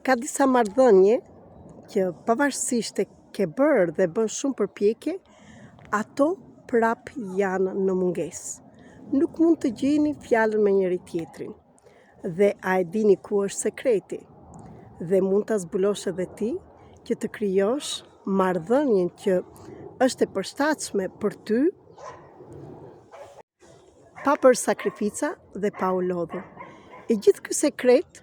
Ka disa marrëdhënie që pavarësisht e ke bërë dhe bën shumë përpjekje, ato prap janë në mungesë. Nuk mund të gjeni fjalën me njëri tjetrin. Dhe a e dini ku është sekreti? Dhe mund ta zbulosh edhe ti që të krijosh marrëdhënien që është e përshtatshme për ty, pa për sakrifica dhe pa u lodhur. E gjithë ky sekret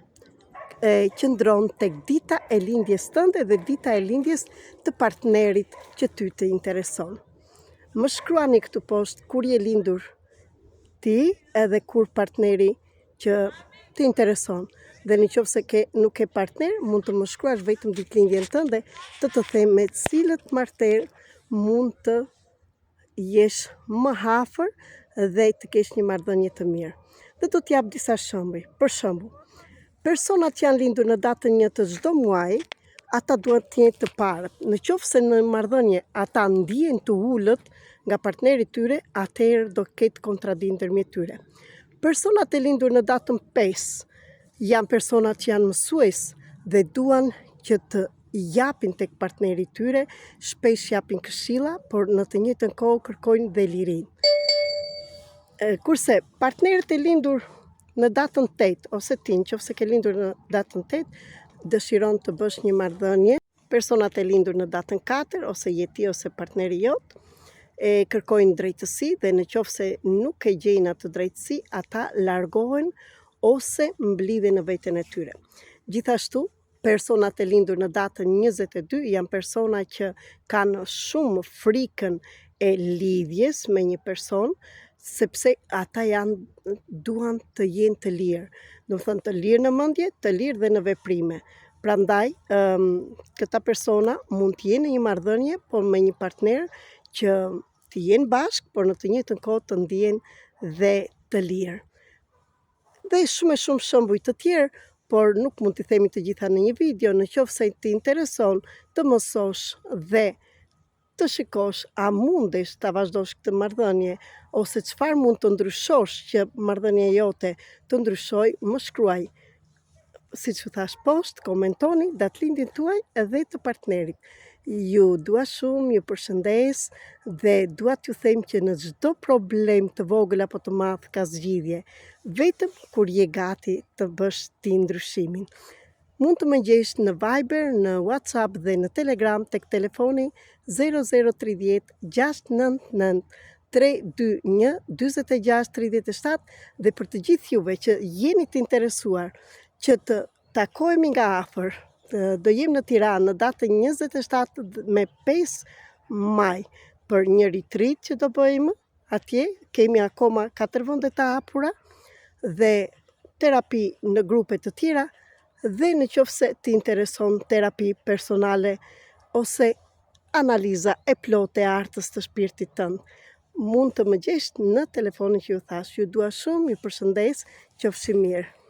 qëndron tek dita e lindjes tënde dhe dita e lindjes të partnerit që ty të intereson. Më shkruani këtu poshtë kur je lindur ti edhe kur partneri që të intereson. Dhe nëse nuk ke partner, mund të më shkruash vetëm ditëlindjen tënde, të them me cilët martër mund të jesh më afër dhe të kesh një marrëdhënie të mirë. Dhe do t'jap disa shembuj. Për shembull, personat që janë lindur në datën 1 të çdo muaji, ata duhet të jenë të parët. Nëse në marrëdhënie ata ndihen të ulët nga partneri i tyre, atëherë do ketë kontradiktë ndërmjet tyre. Personat e lindur në datën 5 janë personat që janë mësues dhe duan që të japin tek partneri i tyre, shpesh japin këshilla, por në të njëjtën kohë kërkojnë dhe lirinë. Kurse partnerët e lindur në datën 8 ose ti, nëse ke lindur në datën 8, dëshiron të bësh një marrëdhënie, personat e lindur në datën 4 ose je ti ose partneri jot, kërkojnë drejtësi dhe nëse nuk e gjejnë atë drejtësi, ata largohen ose mblidhen në veten e tyre. Gjithashtu, personat e lindur në datën 22 janë persona që kanë shumë frikën e lidhjes me një person, sepse ata duan të jenë të lirë. Do të thënë të lirë në mendje, të lirë dhe në veprime. Prandaj, këta persona mund të jenë në një marrëdhënie, por me një partner që të jenë bashkë, por në të njëjtën kohë të ndihen dhe të lirë. Dhe shumë shembuj të tjerë, por nuk mund t'i themi të gjitha në një video. Nëse të intereson të mësosh dhe të shikosh a mundesh ta vazhdosh këtë marrëdhënie ose çfarë mund të ndryshosh që marrëdhënia jote të ndryshojë, më shkruaj. Siç u thash poshtë, komentoni datëlindjen tuaj edhe të partnerit. Ju dua shumë, ju përshëndes dhe dua t'ju them që në çdo problem të vogël apo të madh ka zgjidhje, vetëm kur je gati të bësh ti ndryshimin. Mund të më gjesh në Viber, në WhatsApp dhe në Telegram tek telefoni 0030 699 321 46 37 dhe për të gjithë juve që jeni të interesuar që të takohemi nga afër, do jem në Tiranë në datën 27 me 5 maj për një retreat që do bëjmë atje. Kemi akoma 4 vende të hapura dhe terapi në grupe të tjera. Dhe nëse të intereson terapi personale ose analiza e plotë e artës të shpirtit tënd, mund të më gjesh në telefonin që ju thash. Ju dua shumë, ju përshëndes, qofshi mirë.